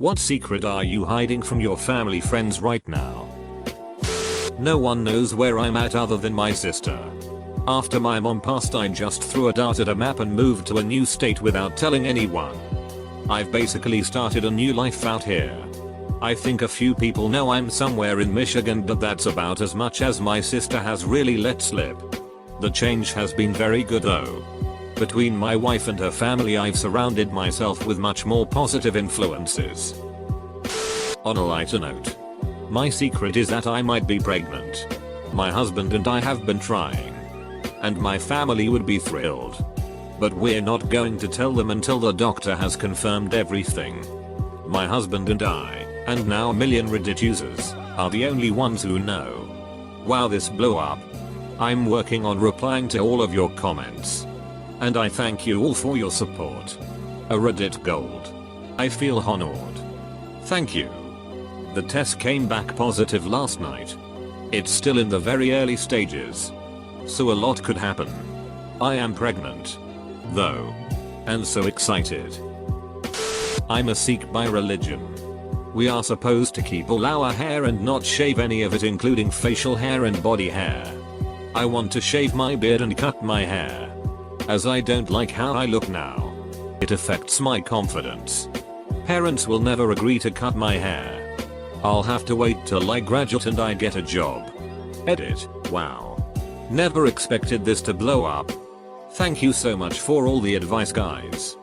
What secret are you hiding from your family friends right now? No one knows where I'm at other than my sister. After my mom passed, I just threw a dart at a map and moved to a new state without telling anyone. I've basically started a new life out here. I think a few people know I'm somewhere in Michigan, but that's about as much as my sister has really let slip. The change has been very good though. Between my wife and her family, I've surrounded myself with much more positive influences. On a lighter note, my secret is that I might be pregnant. My husband and I have been trying. And my family would be thrilled. But we're not going to tell them until the doctor has confirmed everything. My husband and I, and now a million Reddit users, are the only ones who know. Wow, this blew up. I'm working on replying to all of your comments. And I thank you all for your support. A Reddit gold. I feel honored. Thank you. The test came back positive last night. It's still in the very early stages. So a lot could happen. I am pregnant. Though. And so excited. I'm a Sikh by religion. We are supposed to keep all our hair and not shave any of it, including facial hair and body hair. I want to shave my beard and cut my hair, as I don't like how I look now. It affects my confidence. Parents will never agree to cut my hair. I'll have to wait till I graduate and I get a job. Edit. Wow. Never expected this to blow up. Thank you so much for all the advice, guys.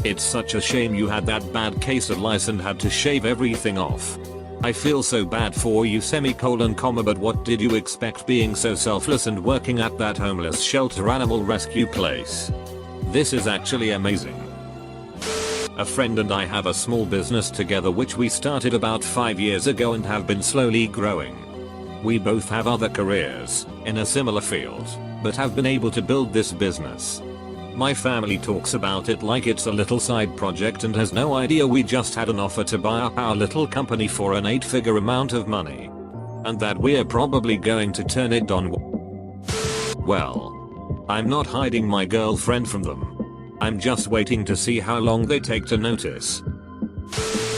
It's such a shame you had that bad case of lice and had to shave everything off. I feel so bad for you, but what did you expect, being so selfless and working at that homeless shelter animal rescue place? This is actually amazing. A friend and I have a small business together which we started about 5 years ago and have been slowly growing. We both have other careers in a similar field, but have been able to build this business. My family talks about it like it's a little side project and has no idea we just had an offer to buy up our little company for an 8-figure amount of money. And that we're probably going to turn it down. Well, I'm not hiding my girlfriend from them. I'm just waiting to see how long they take to notice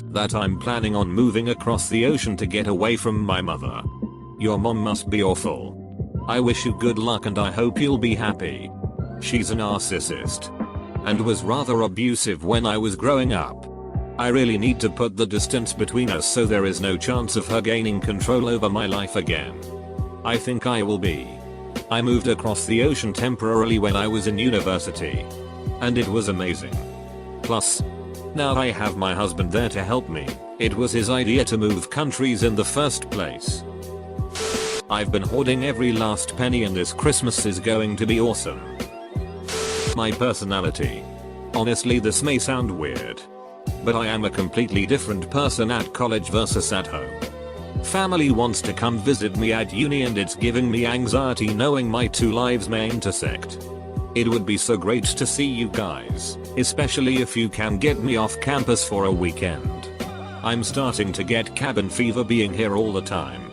that I'm planning on moving across the ocean to get away from my mother. Your mom must be awful. I wish you good luck and I hope you'll be happy. She's a narcissist and was rather abusive when I was growing up. I really need to put the distance between us so there is no chance of her gaining control over my life again. I think I will be. I moved across the ocean temporarily when I was in university, and it was amazing. Plus, now I have my husband there to help me. It was his idea to move countries in the first place. I've been hoarding every last penny and this Christmas is going to be awesome. My personality. Honestly, this may sound weird, but I am a completely different person at college versus at home. Family wants to come visit me at uni and it's giving me anxiety knowing my two lives may intersect. It would be so great to see you guys, especially if you can get me off campus for a weekend. I'm starting to get cabin fever being here all the time.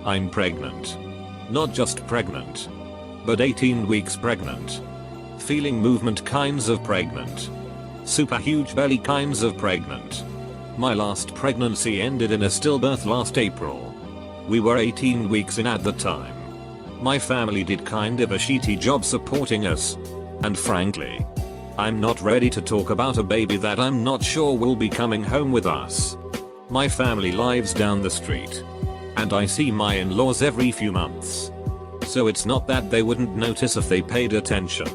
I'm pregnant. Not just pregnant, but 18 weeks pregnant. Feeling movement kinds of pregnant. Super huge belly kinds of pregnant. My last pregnancy ended in a stillbirth last April. We were 18 weeks in at the time. My family did kind of a shitty job supporting us. And frankly, I'm not ready to talk about a baby that I'm not sure will be coming home with us. My family lives down the street, and I see my in-laws every few months. So it's not that they wouldn't notice if they paid attention.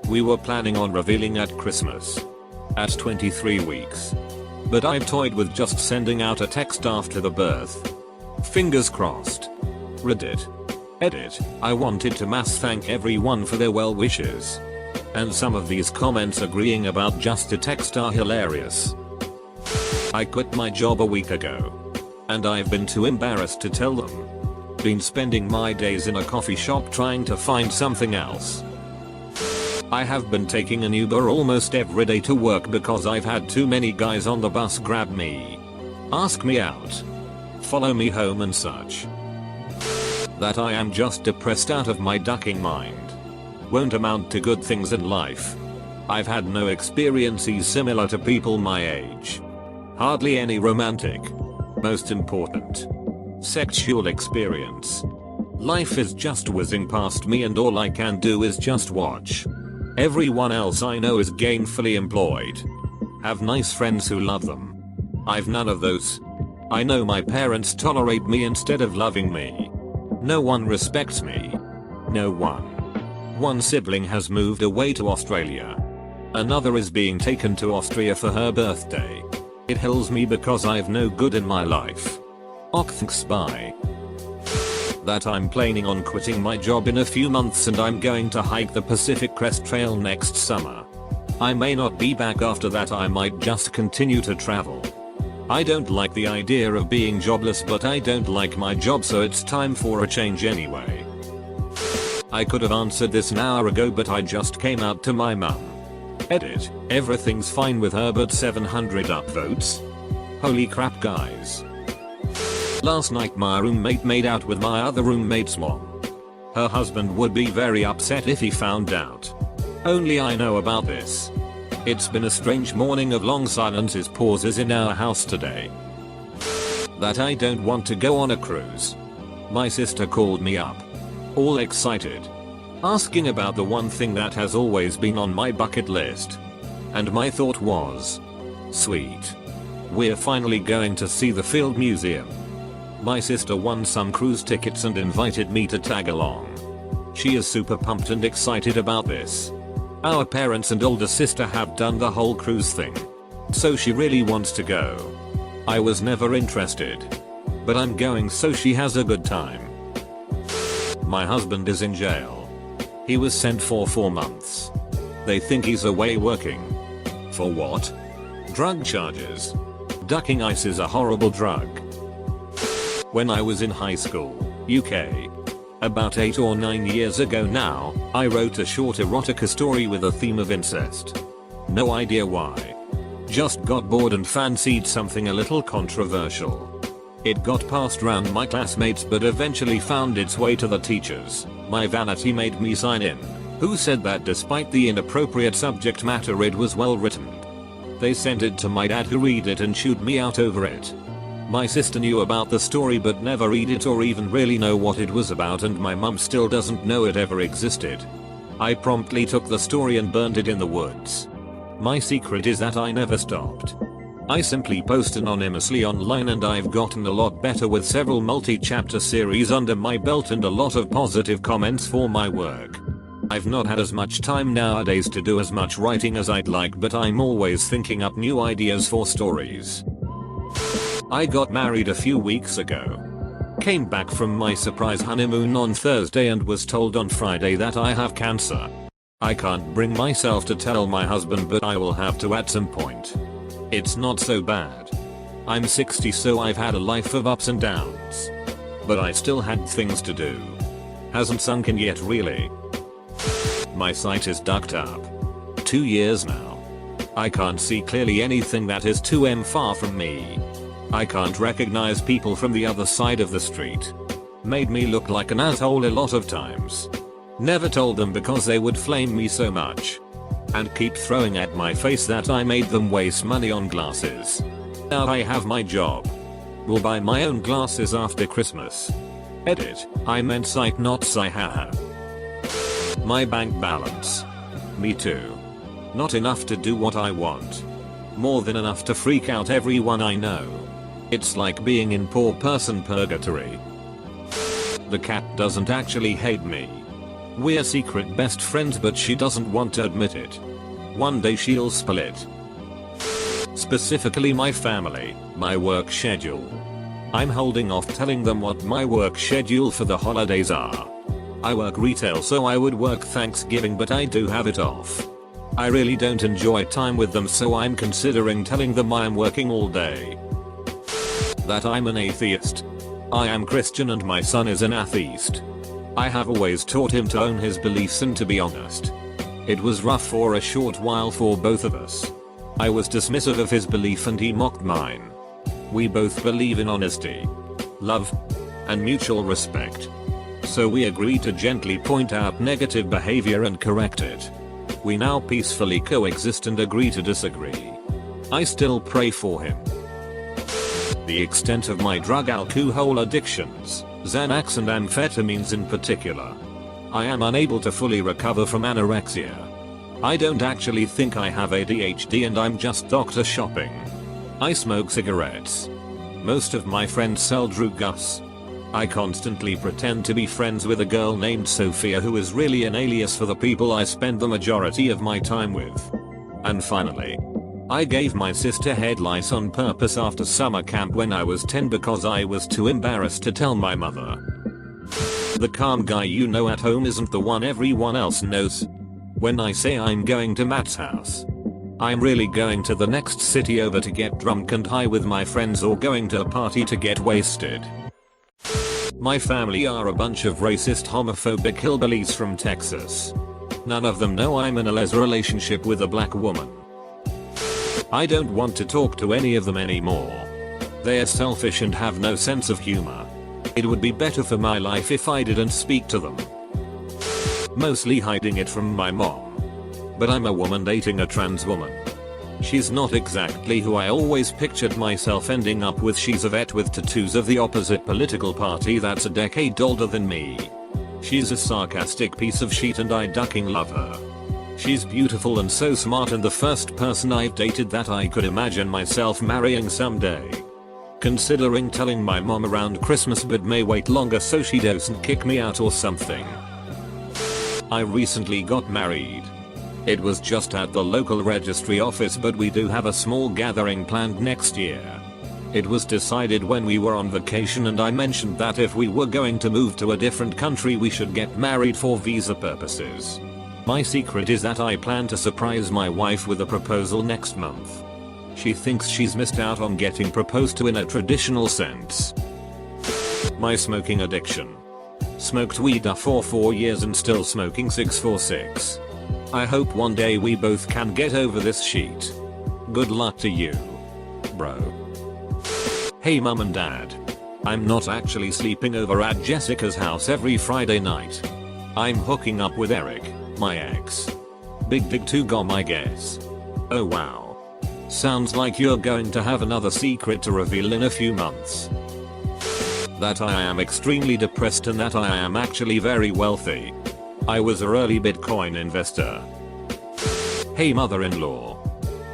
We were planning on revealing at Christmas. At 23 weeks. But I've toyed with just sending out a text after the birth. Fingers crossed. Reddit. Edit. I wanted to mass thank everyone for their well wishes. And some of these comments agreeing about just a text are hilarious. I quit my job a week ago. And I've been too embarrassed to tell them. Been spending my days in a coffee shop trying to find something else. I have been taking an Uber almost every day to work because I've had too many guys on the bus grab me, ask me out, follow me home and such. That I am just depressed out of my ducking mind. Won't amount to good things in life. I've had no experiences similar to people my age. Hardly any romantic. Most important. Sexual experience. Life is just whizzing past me and all I can do is just watch. Everyone else I know is gainfully employed. Have nice friends who love them. I've none of those. I know my parents tolerate me instead of loving me. No one respects me. No one. One sibling has moved away to Australia. Another is being taken to Austria for her birthday. It kills me because I've no good in my life. Thanks bye. That I'm planning on quitting my job in a few months and I'm going to hike the Pacific Crest Trail next summer. I may not be back after that, I might just continue to travel. I don't like the idea of being jobless, but I don't like my job, so it's time for a change anyway. I could have answered this an hour ago, but I just came out to my mum. Edit. Everything's fine with her but 700 upvotes? Holy crap guys. Last night my roommate made out with my other roommate's mom. Her husband would be very upset if he found out. Only I know about this. It's been a strange morning of long silences, pauses in our house today. That I don't want to go on a cruise. My sister called me up. All excited. Asking about the one thing that has always been on my bucket list. And my thought was, sweet. We're finally going to see the Field Museum. My sister won some cruise tickets and invited me to tag along. She is super pumped and excited about this. Our parents and older sister have done the whole cruise thing. So she really wants to go. I was never interested. But I'm going so she has a good time. My husband is in jail. He was sent for 4 months. They think he's away working. For what? Drug charges. Ducking ice is a horrible drug. When I was in high school, UK, about 8 or 9 years ago now, I wrote a short erotica story with a theme of incest. No idea why. Just got bored and fancied something a little controversial. It got passed round my classmates but eventually found its way to the teachers. My vanity made me sign in, who said that despite the inappropriate subject matter it was well written. They sent it to my dad, who read it and chewed me out over it. My sister knew about the story but never read it or even really know what it was about, and my mum still doesn't know it ever existed. I promptly took the story and burned it in the woods. My secret is that I never stopped. I simply post anonymously online and I've gotten a lot better with several multi-chapter series under my belt and a lot of positive comments for my work. I've not had as much time nowadays to do as much writing as I'd like, but I'm always thinking up new ideas for stories. I got married a few weeks ago. Came back from my surprise honeymoon on Thursday and was told on Friday that I have cancer. I can't bring myself to tell my husband, but I will have to at some point. It's not so bad. I'm 60, so I've had a life of ups and downs. But I still had things to do. Hasn't sunk in yet really. My sight is ducked up. 2 years now. I can't see clearly anything that is 2m far from me. I can't recognize people from the other side of the street. Made me look like an asshole a lot of times. Never told them because they would flame me so much. And keep throwing at my face that I made them waste money on glasses. Now I have my job. Will buy my own glasses after Christmas. Edit. I meant sight not sigh, haha. My bank balance. Me too. Not enough to do what I want. More than enough to freak out everyone I know. It's like being in poor person purgatory. The cat doesn't actually hate me. We're secret best friends, but she doesn't want to admit it. One day she'll spill it. Specifically my family, my work schedule. I'm holding off telling them what my work schedule for the holidays are. I work retail, so I would work Thanksgiving, but I do have it off. I really don't enjoy time with them, so I'm considering telling them I'm working all day. That I'm an atheist. I am Christian and my son is an atheist. I have always taught him to own his beliefs, and to be honest, it was rough for a short while for both of us. I was dismissive of his belief and he mocked mine. We both believe in honesty, love, and mutual respect. So we agreed to gently point out negative behavior and correct it. We now peacefully coexist and agree to disagree. I still pray for him. The extent of my drug alcohol addictions, Xanax and amphetamines in particular. I am unable to fully recover from anorexia. I don't actually think I have ADHD and I'm just doctor shopping. I smoke cigarettes. Most of my friends sell drugs. I constantly pretend to be friends with a girl named Sophia who is really an alias for the people I spend the majority of my time with. And finally, I gave my sister head lice on purpose after summer camp when I was 10 because I was too embarrassed to tell my mother. The calm guy you know at home isn't the one everyone else knows. When I say I'm going to Matt's house, I'm really going to the next city over to get drunk and high with my friends or going to a party to get wasted. My family are a bunch of racist homophobic hillbillies from Texas. None of them know I'm in a lesbian relationship with a black woman. I don't want to talk to any of them anymore. They are selfish and have no sense of humor. It would be better for my life if I didn't speak to them. Mostly hiding it from my mom. But I'm a woman dating a trans woman. She's not exactly who I always pictured myself ending up with. She's a vet with tattoos of the opposite political party that's a decade older than me. She's a sarcastic piece of shit and I ducking love her. She's beautiful and so smart and the first person I've dated that I could imagine myself marrying someday. Considering telling my mom around Christmas but may wait longer so she doesn't kick me out or something. I recently got married. It was just at the local registry office but we do have a small gathering planned next year. It was decided when we were on vacation and I mentioned that if we were going to move to a different country we should get married for visa purposes. My secret is that I plan to surprise my wife with a proposal next month. She thinks she's missed out on getting proposed to in a traditional sense. My smoking addiction. Smoked weed for 4 years and still smoking 6 for 6. I hope one day we both can get over this sheet. Good luck to you, bro. Hey mum and dad. I'm not actually sleeping over at Jessica's house every Friday night. I'm hooking up with Eric, my ex. Big dig to gom I guess. Oh wow. Sounds like you're going to have another secret to reveal in a few months. That I am extremely depressed and that I am actually very wealthy. I was a early Bitcoin investor. Hey mother-in-law.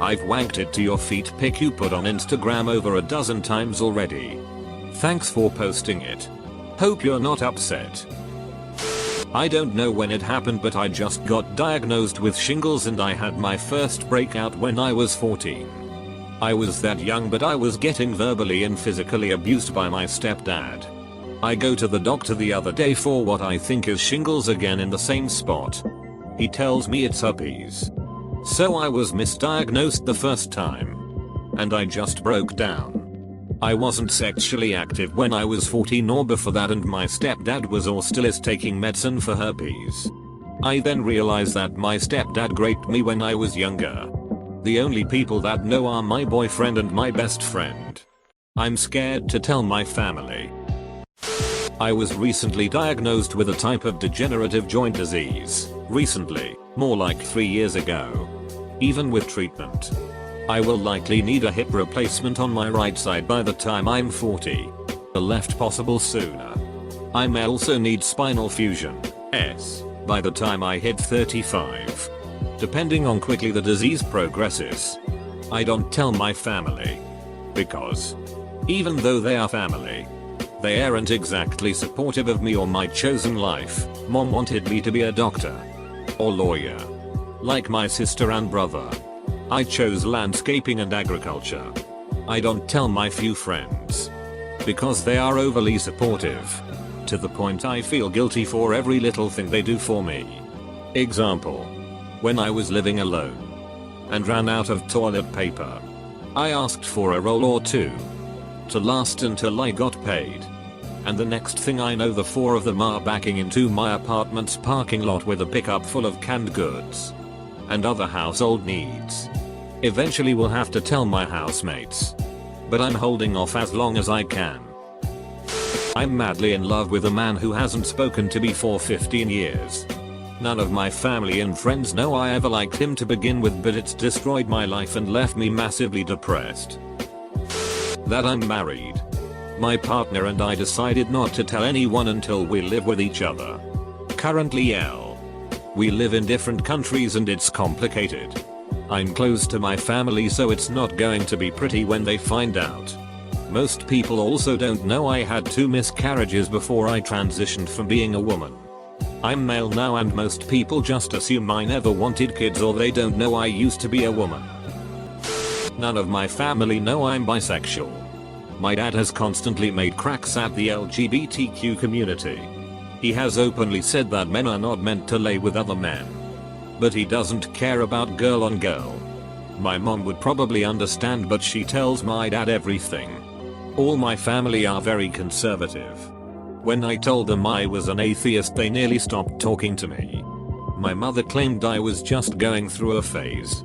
I've wanked it to your feet pic you put on Instagram over a dozen times already. Thanks for posting it. Hope you're not upset. I don't know when it happened but I just got diagnosed with shingles and I had my first breakout when I was 14. I was that young but I was getting verbally and physically abused by my stepdad. I go to the doctor the other day for what I think is shingles again in the same spot. He tells me it's herpes. So I was misdiagnosed the first time. And I just broke down. I wasn't sexually active when I was 14 or before that and my stepdad was or still is taking medicine for herpes. I then realized that my stepdad raped me when I was younger. The only people that know are my boyfriend and my best friend. I'm scared to tell my family. I was recently diagnosed with a type of degenerative joint disease. Recently, more like 3 years ago. Even with treatment, I will likely need a hip replacement on my right side by the time I'm 40. The left possible sooner. I may also need spinal fusion, by the time I hit 35. Depending on quickly the disease progresses. I don't tell my family. Because, even though they are family, they aren't exactly supportive of me or my chosen life. Mom wanted me to be a doctor. Or lawyer. Like my sister and brother. I chose landscaping and agriculture. I don't tell my few friends. Because they are overly supportive. To the point I feel guilty for every little thing they do for me. Example. When I was living alone. And ran out of toilet paper. I asked for a roll or two. To last until I got paid. And the next thing I know the 4 of them are backing into my apartment's parking lot with a pickup full of canned goods. And other household needs. Eventually will have to tell my housemates. But I'm holding off as long as I can. I'm madly in love with a man who hasn't spoken to me for 15 years. None of my family and friends know I ever liked him to begin with but it's destroyed my life and left me massively depressed. That I'm married. My partner and I decided not to tell anyone until we live with each other. Currently we live in different countries and it's complicated. I'm close to my family, so it's not going to be pretty when they find out. Most people also don't know I had 2 miscarriages before I transitioned from being a woman. I'm male now and most people just assume I never wanted kids, or they don't know I used to be a woman. None of my family know I'm bisexual. My dad has constantly made cracks at the LGBTQ community. He has openly said that men are not meant to lay with other men. But he doesn't care about girl on girl. My mom would probably understand, but she tells my dad everything. All my family are very conservative. When I told them I was an atheist, they nearly stopped talking to me. My mother claimed I was just going through a phase.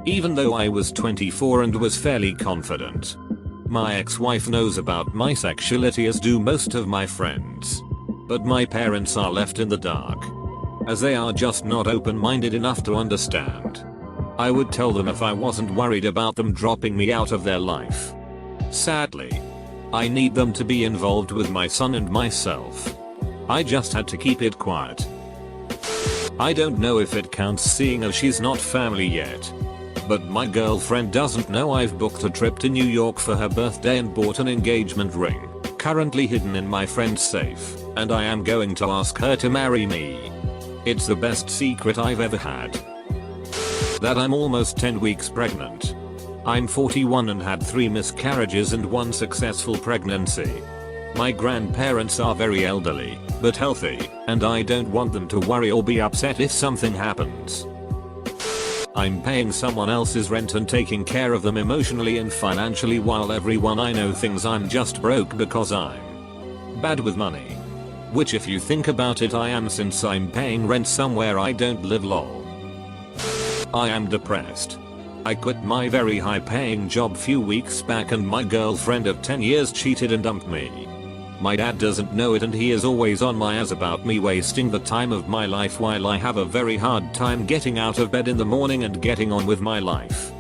Even though I was 24 and was fairly confident. My ex-wife knows about my sexuality, as do most of my friends. But my parents are left in the dark, as they are just not open-minded enough to understand. I would tell them if I wasn't worried about them dropping me out of their life. Sadly, I need them to be involved with my son and myself. I just had to keep it quiet. I don't know if it counts, seeing as she's not family yet. But my girlfriend doesn't know I've booked a trip to New York for her birthday and bought an engagement ring, currently hidden in my friend's safe, and I am going to ask her to marry me. It's the best secret I've ever had. That I'm almost 10 weeks pregnant. I'm 41 and had 3 miscarriages and 1 successful pregnancy. My grandparents are very elderly, but healthy, and I don't want them to worry or be upset if something happens. I'm paying someone else's rent and taking care of them emotionally and financially, while everyone I know thinks I'm just broke because I'm bad with money. Which, if you think about it, I am, since I'm paying rent somewhere I don't live. Lol. I am depressed. I quit my very high paying job few weeks back and my girlfriend of 10 years cheated and dumped me. My dad doesn't know it and he is always on my ass about me wasting the time of my life, while I have a very hard time getting out of bed in the morning and getting on with my life.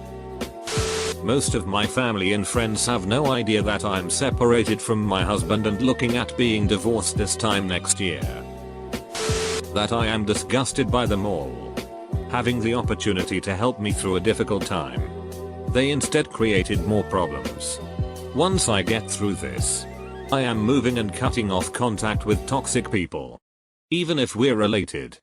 Most of my family and friends have no idea that I'm separated from my husband and looking at being divorced this time next year. That I am disgusted by them all having the opportunity to help me through a difficult time. They instead created more problems. Once I get through this, I am moving and cutting off contact with toxic people. Even if we're related.